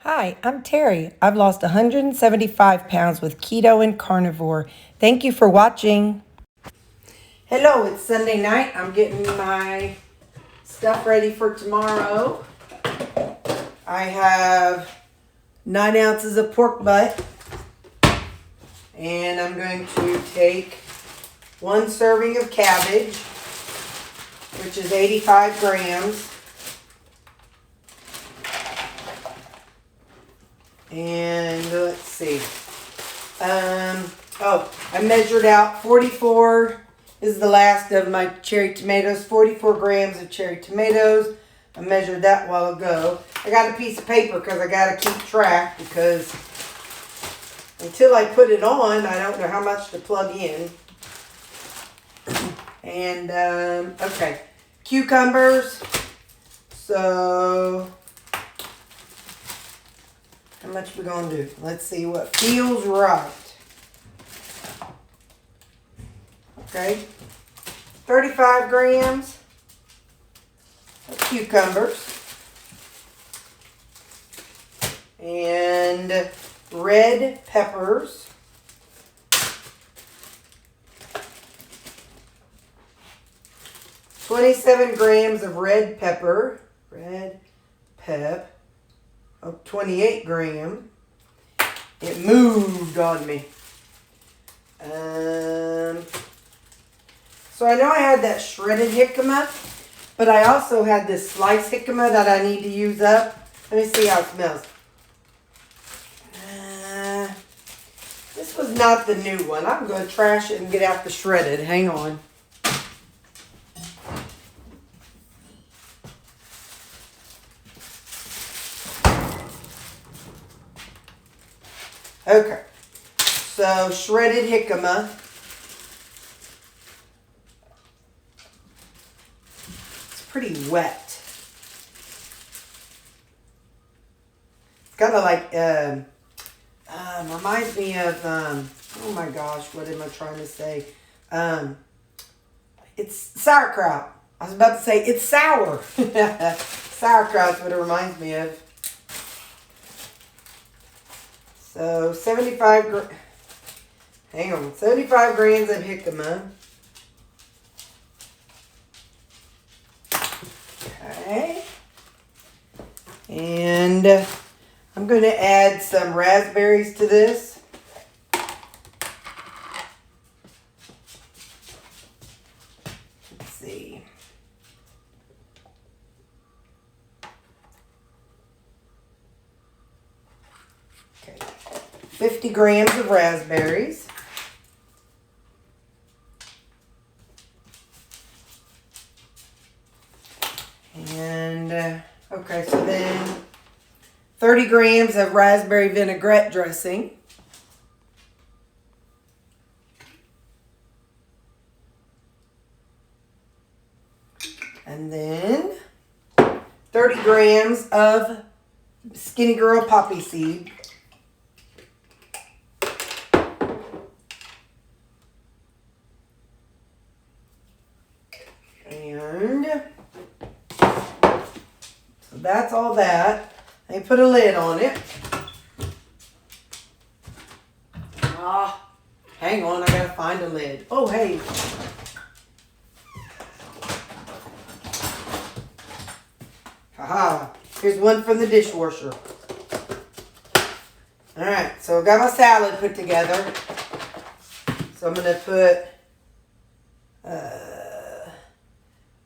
Hi, I'm Terry. I've lost 175 pounds with keto and carnivore. Thank you for watching. Hello, it's Sunday night. I'm getting my stuff ready for tomorrow. I have 9 ounces of pork butt, and I'm going to take 1 serving of cabbage, which is 85 grams. And let's see. I measured out 44 is the last of my cherry tomatoes. 44 grams of cherry tomatoes. I measured that a while ago. I got a piece of paper because I got to keep track, because until I put it on, I don't know how much to plug in. And, okay. Cucumbers. So, how much we going to do? Let's see what feels right. Okay. 35 grams of cucumbers. And red peppers. $27 grams of red pepper. Red pep. Of 28 gram. It moved on me. So I know I had that shredded jicama, but I also had this sliced jicama that I need to use up. Let me see how it smells. This was not the new one. I'm going to trash it and get out the shredded. Hang on. Okay, so shredded jicama. It's pretty wet. It's kind of like, reminds me of, oh my gosh, what am I trying to say? It's sauerkraut. I was about to say, it's sour. Sauerkraut's what it reminds me of. So 75 grams of jicama. Okay. And I'm going to add some raspberries to this. Let's see. Okay. 50 grams of raspberries. And, okay, so then 30 grams of raspberry vinaigrette dressing. And then 30 grams of Skinny Girl poppy seed. And so that's all that. I put a lid on it. Hang on, I gotta find a lid. Oh, hey. Haha, here's one from the dishwasher. All right, so I got my salad put together. So I'm gonna put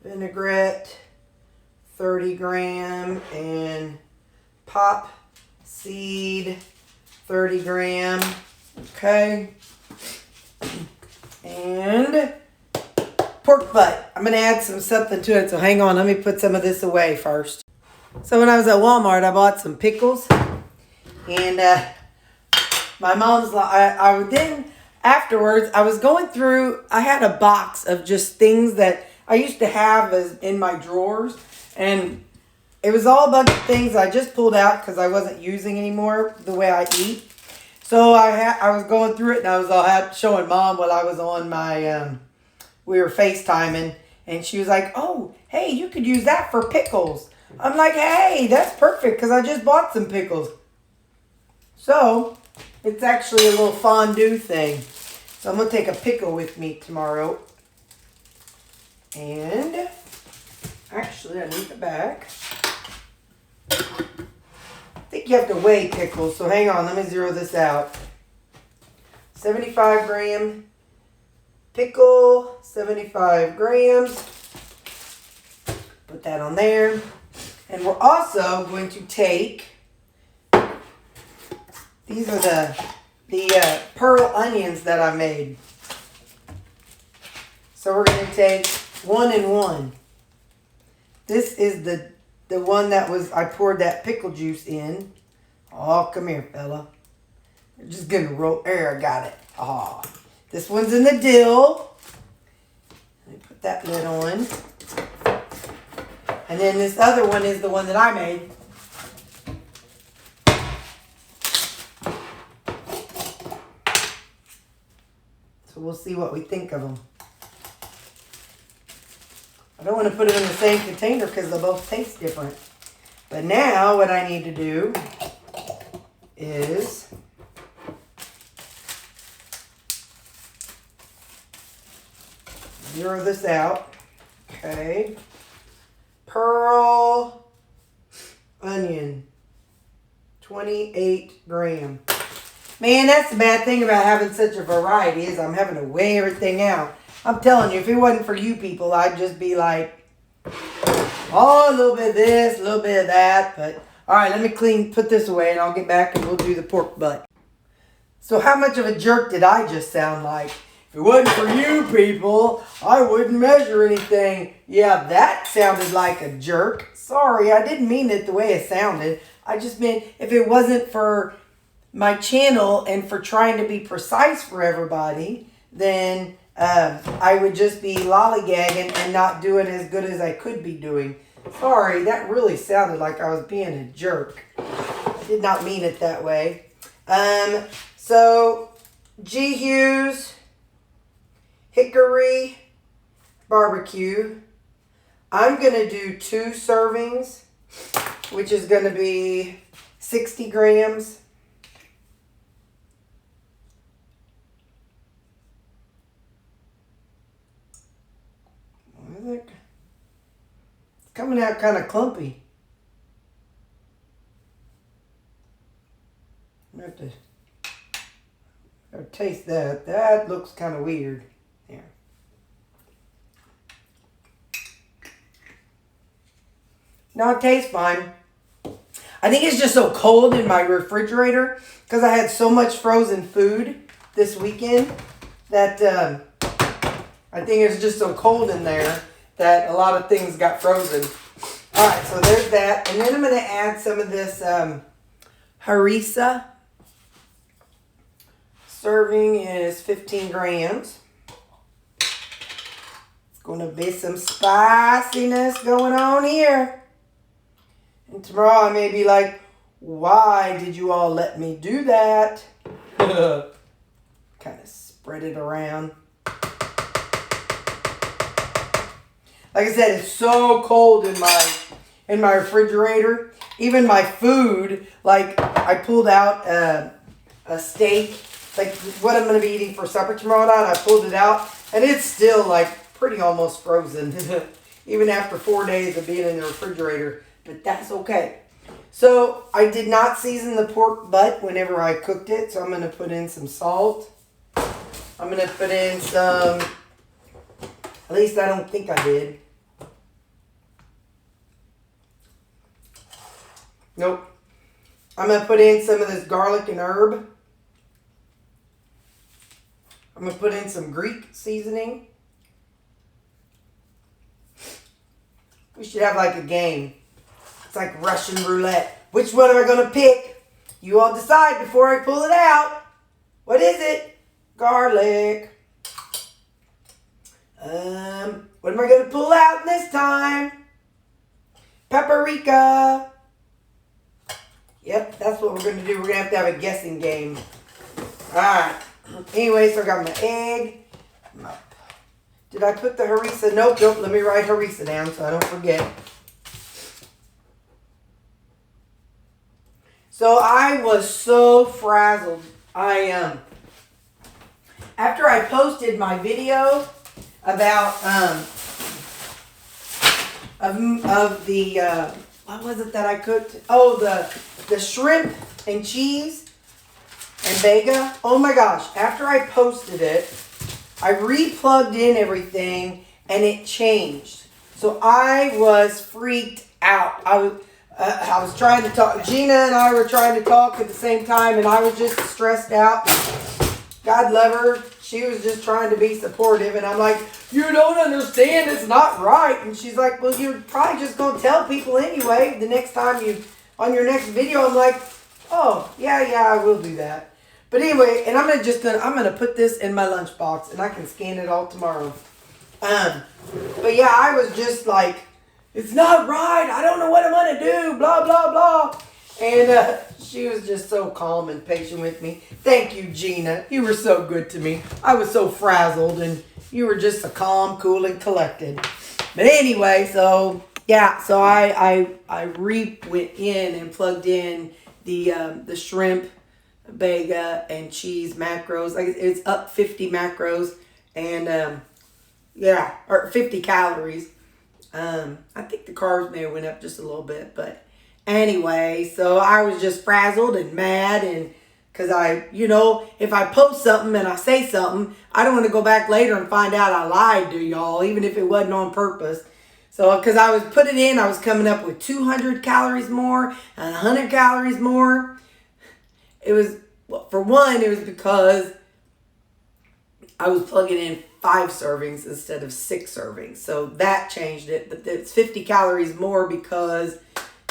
vinaigrette, 30 gram, and pop seed, 30 gram. Okay. And pork butt. I'm going to add something to it, so hang on. Let me put some of this away first. So when I was at Walmart, I bought some pickles. And my mom's like, then afterwards, I was going through, I had a box of just things that I used to have as in my drawers. And it was all a bunch of things I just pulled out because I wasn't using anymore the way I eat. So I was going through it, and I was showing Mom while I was on my, we were FaceTiming, and she was like, oh, hey, you could use that for pickles. I'm like, hey, that's perfect because I just bought some pickles. So it's actually a little fondue thing. So I'm going to take a pickle with me tomorrow. And actually, I need the bag. I think you have to weigh pickles, so hang on, let me zero this out. 75 gram pickle, 75 grams. Put that on there. And we're also going to take, these are the pearl onions that I made. So we're going to take 1 and 1. This is the one that was, I poured that pickle juice in. Oh, come here, fella. You're just going to roll. There, I got it. Oh, this one's in the dill. Let me put that lid on. And then this other one is the one that I made. So we'll see what we think of them. I don't want to put them in the same container because they both taste different. But now what I need to do is zero this out. Okay. Pearl onion. 28 gram. Man, that's the bad thing about having such a variety is I'm having to weigh everything out. I'm telling you, if it wasn't for you people, I'd just be like, oh, a little bit of this, a little bit of that. But, all right, let me put this away, and I'll get back, and we'll do the pork butt. So how much of a jerk did I just sound like? If it wasn't for you people, I wouldn't measure anything. Yeah, that sounded like a jerk. Sorry, I didn't mean it the way it sounded. I just meant if it wasn't for my channel and for trying to be precise for everybody, then I would just be lollygagging and not doing as good as I could be doing. Sorry, that really sounded like I was being a jerk. I did not mean it that way. So, G. Hughes, Hickory, barbecue. I'm going to do 2 servings, which is going to be 60 grams. It's coming out kind of clumpy. I have to taste that. That looks kind of weird. There. No, it tastes fine. I think it's just so cold in my refrigerator because I had so much frozen food this weekend that I think it's just so cold in there that a lot of things got frozen. All right, so there's that. And then I'm going to add some of this harissa. Serving is 15 grams. It's going to be some spiciness going on here. And tomorrow I may be like, why did you all let me do that? Kind of spread it around. Like I said, it's so cold in my refrigerator. Even my food, like I pulled out a steak, like what I'm going to be eating for supper tomorrow night. I pulled it out, and it's still like pretty almost frozen, even after 4 days of being in the refrigerator. But that's okay. So I did not season the pork butt whenever I cooked it, so I'm going to put in some salt. I'm going to put in some, at least I don't think I did. Nope. I'm going to put in some of this garlic and herb. I'm going to put in some Greek seasoning. We should have like a game. It's like Russian roulette. Which one am I going to pick? You all decide before I pull it out. What is it? Garlic. What am I going to pull out this time? Paprika. Yep, that's what we're going to do. We're going to have a guessing game. Alright. Anyway, so I got my egg. Did I put the harissa? Nope. Let me write harissa down so I don't forget. So I was so frazzled. After I posted my video about of the what was it that I cooked? Oh, the shrimp and cheese and Vega. Oh my gosh! After I posted it, I re-plugged in everything and it changed. So I was freaked out. I was trying to talk. Gina and I were trying to talk at the same time, and I was just stressed out. God love her. She was just trying to be supportive, and I'm like, you don't understand. It's not right. And she's like, well, you're probably just gonna tell people anyway. The next time on your next video, I'm like, oh yeah, I will do that. But anyway, and I'm gonna put this in my lunchbox, and I can scan it all tomorrow. But yeah, I was just like, it's not right. I don't know what I'm gonna do. Blah blah blah. And she was just so calm and patient with me. Thank you, Gina. You were so good to me. I was so frazzled, and you were just so calm, cool, and collected. But anyway, so yeah, so I went in and plugged in the shrimp, Vega, and cheese macros. Like, it's up 50 macros, and yeah, or 50 calories. I think the carbs may have went up just a little bit, but anyway, so I was just frazzled and mad, and because if I post something and I say something, I don't want to go back later and find out I lied to y'all, even if it wasn't on purpose. So, because I was put it in, I was coming up with 200 calories more and 100 calories more. It was, for one, it was because I was plugging in 5 servings instead of 6 servings. So that changed it. But it's 50 calories more because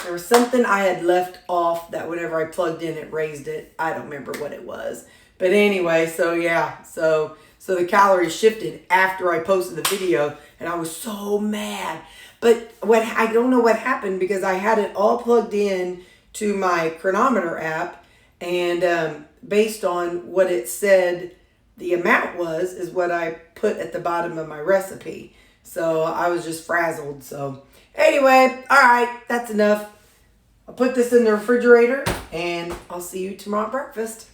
there was something I had left off that whenever I plugged in, it raised it. I don't remember what it was. But anyway, so yeah. So the calories shifted after I posted the video, and I was so mad. But I don't know what happened, because I had it all plugged in to my Chronometer app, and based on what it said the amount is what I put at the bottom of my recipe. So I was just frazzled. So anyway, all right, that's enough. I'll put this in the refrigerator, and I'll see you tomorrow at breakfast.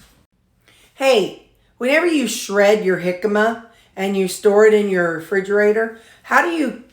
Hey, whenever you shred your jicama and you store it in your refrigerator, how do you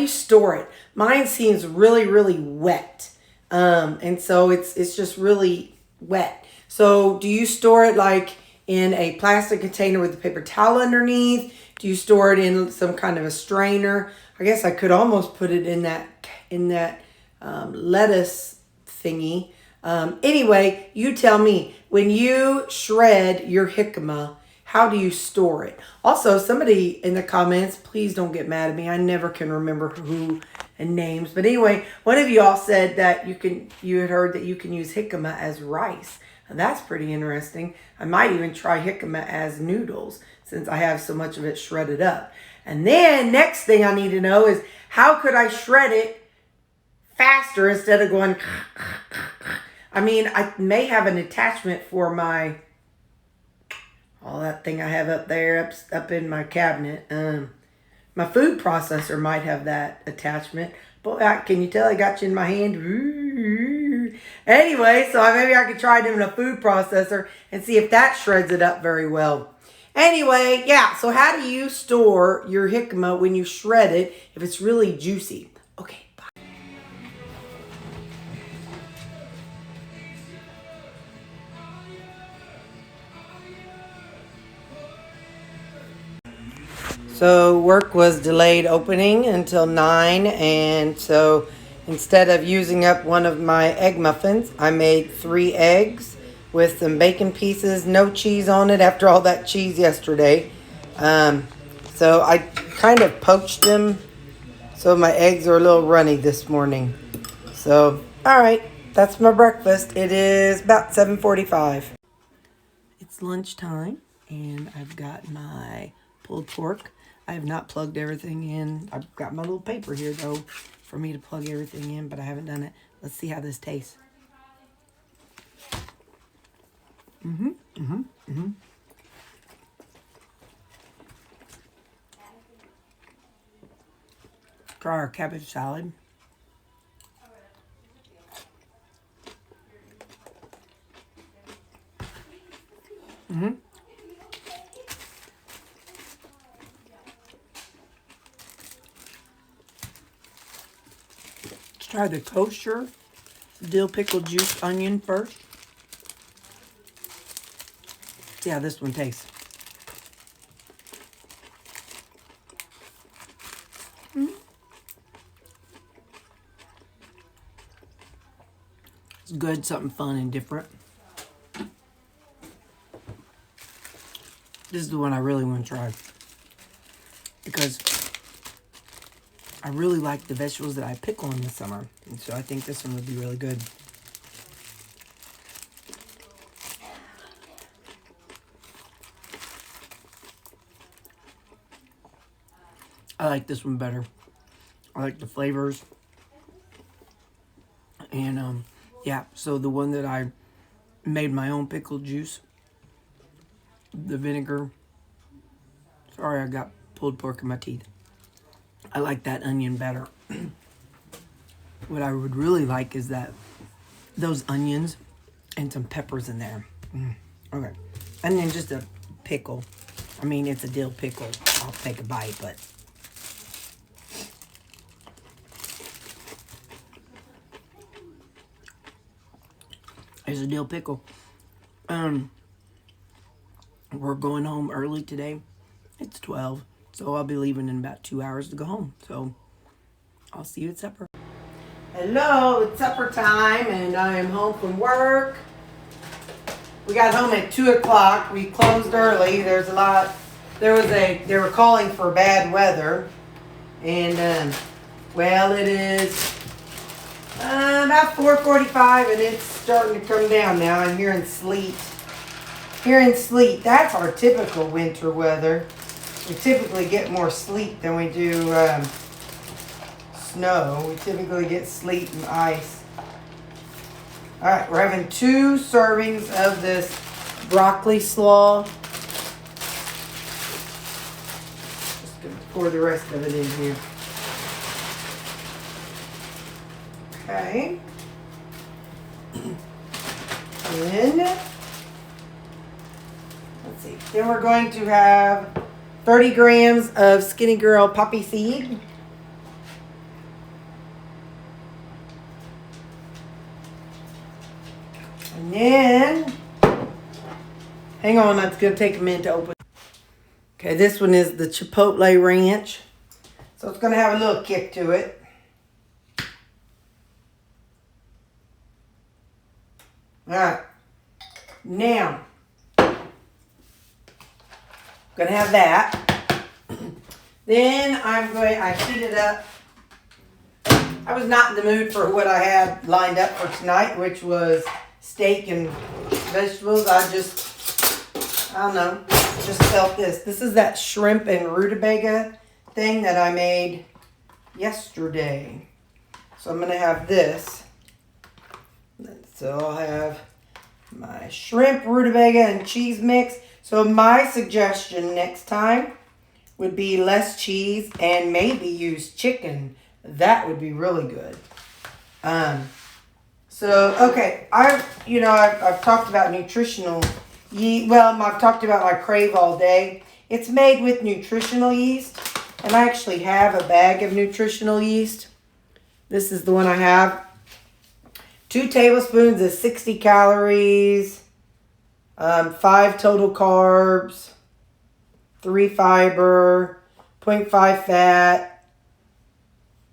store it? Mine seems really, really wet. And so it's just really wet. So do you store it like in a plastic container with a paper towel underneath? Do you store it in some kind of a strainer? I guess I could almost put it in that lettuce thingy. Anyway, you tell me, when you shred your jicama, how do you store it? Also, somebody in the comments, please don't get mad at me. I never can remember who and names. But anyway, one of you all said that you had heard that you can use jicama as rice. And that's pretty interesting. I might even try jicama as noodles, since I have so much of it shredded up. And then next thing I need to know is, how could I shred it faster instead of going I mean, I may have an attachment for all that thing I have up there, up in my cabinet. My food processor might have that attachment. Boy, can you tell I got you in my hand? Ooh. Anyway, so maybe I could try doing a food processor and see if that shreds it up very well. Anyway, yeah, so how do you store your jicama when you shred it if it's really juicy? Okay, bye. So work was delayed opening until 9, and so instead of using up one of my egg muffins, I made 3 eggs with some bacon pieces, no cheese on it after all that cheese yesterday. So I kind of poached them, so my eggs are a little runny this morning. So, all right, that's my breakfast. It is about 7:45. It's lunchtime, and I've got my pulled pork. I have not plugged everything in. I've got my little paper here, though, for me to plug everything in, but I haven't done it. Let's see how this tastes. Try our cabbage salad. Mm-hmm. Let's try the kosher dill pickle juice onion first. See how this one tastes. It's good, something fun and different. This is the one I really want to try because I really like the vegetables that I pickle in the summer. And so I think this one would be really good. I like this one better. I like the flavors. And yeah, so the one that I made my own pickle juice, the vinegar. Sorry, I got pulled pork in my teeth. I like that onion better. What I would really like is those onions and some peppers in there. Okay. And then just a pickle. I mean, it's a dill pickle. I'll take a bite, but... It's a dill pickle. We're going home early today. It's 12, so I'll be leaving in about 2 hours to go home. So I'll see you at supper. Hello, it's supper time, and I am home from work. We got home at 2 o'clock. We closed early. They were calling for bad weather, and well, it is about 4:45, and it's starting to come down now. I'm hearing sleet. That's our typical winter weather. We typically get more sleet than we do snow. We typically get sleet and ice. All right, we're having 2 servings of this broccoli slaw. Just gonna pour the rest of it in here. Okay. Then, let's see. Then we're going to have 30 grams of Skinny Girl poppy seed. And then, hang on, that's going to take a minute to open. Okay, this one is the Chipotle Ranch. So it's going to have a little kick to it. All right. Now, gonna have that. Then I heated up. I was not in the mood for what I had lined up for tonight, which was steak and vegetables. I don't know, just felt this. This is that shrimp and rutabaga thing that I made yesterday. So I'm gonna have this. So I'll have my shrimp, rutabaga, and cheese mix. So my suggestion next time would be less cheese and maybe use chicken. That would be really good. So okay, I've talked about nutritional yeast. Well, I've talked about my Crave all day. It's made with nutritional yeast, and I actually have a bag of nutritional yeast. This is the one I have. 2 tablespoons of 60 calories, 5 total carbs, 3 fiber, 0.5 fat,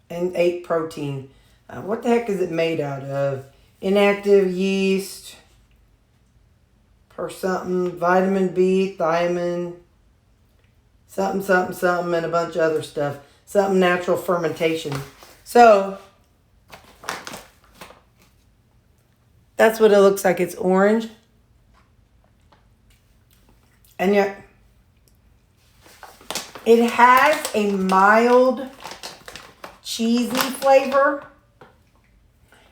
and 8 protein. What the heck is it made out of? Inactive yeast, per something, vitamin B, thiamine, something, and a bunch of other stuff. Something natural fermentation. So, that's what it looks like. It's orange. And yet, it has a mild cheesy flavor.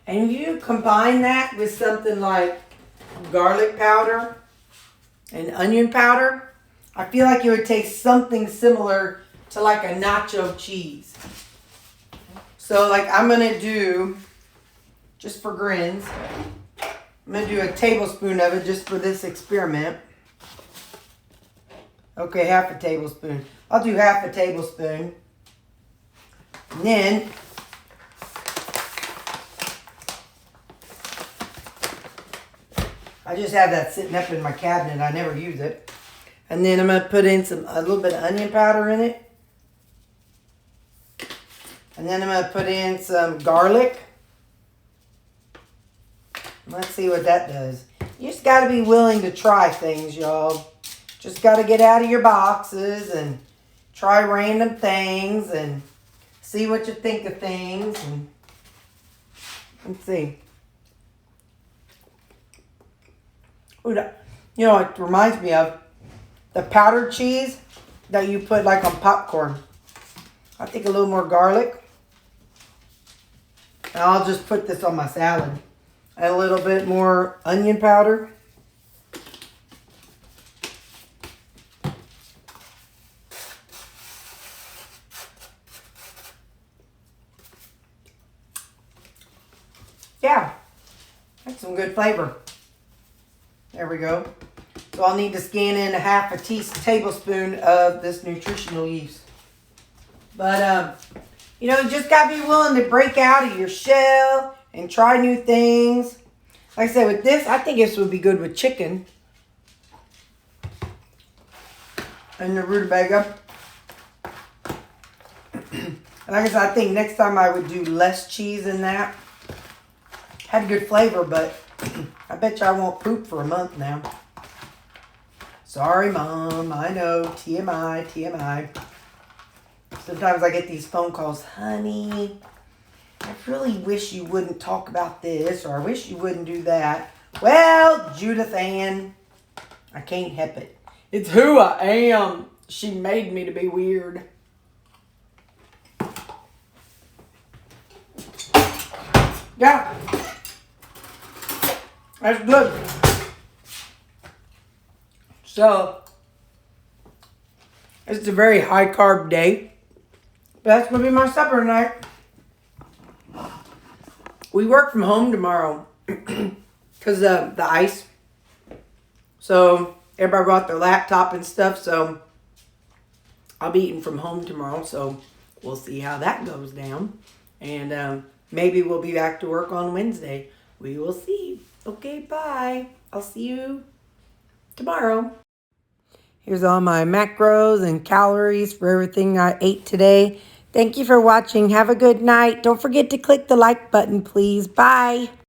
And if you combine that with something like garlic powder and onion powder, I feel like it would taste something similar to like a nacho cheese. So like I'm going to do, just for grins, I'm going to do a tablespoon of it just for this experiment. Okay, half a tablespoon. I'll do half a tablespoon. And then I just have that sitting up in my cabinet. I never use it. And then I'm going to put in a little bit of onion powder in it. And then I'm going to put in some garlic. Let's see what that does. You just got to be willing to try things, y'all. Just got to get out of your boxes and try random things and see what you think of things. And let's see. Ooh, you know, it reminds me of the powdered cheese that you put like on popcorn. I think a little more garlic. And I'll just put this on my salad. And a little bit more onion powder. Yeah, that's some good flavor. There we go. So I'll need to scan in a half a tablespoon of this nutritional yeast. But, you know, you just got to be willing to break out of your shell and try new things. Like I said, with this, I think this would be good with chicken. And the rutabaga. And like I said, I think next time I would do less cheese in that. Had a good flavor, but I bet you I won't poop for a month now. Sorry, Mom. I know. TMI, TMI. Sometimes I get these phone calls. Honey, I really wish you wouldn't talk about this, or I wish you wouldn't do that. Well, Judith Ann, I can't help it. It's who I am. She made me to be weird. Yeah. That's good. So, it's a very high carb day. But that's going to be my supper tonight. We work from home tomorrow because of the ice. So, everybody brought their laptop and stuff. So, I'll be eating from home tomorrow. So, we'll see how that goes down. And maybe we'll be back to work on Wednesday. We will see. Okay, bye. I'll see you tomorrow. Here's all my macros and calories for everything I ate today. Thank you for watching. Have a good night. Don't forget to click the like button, please. Bye.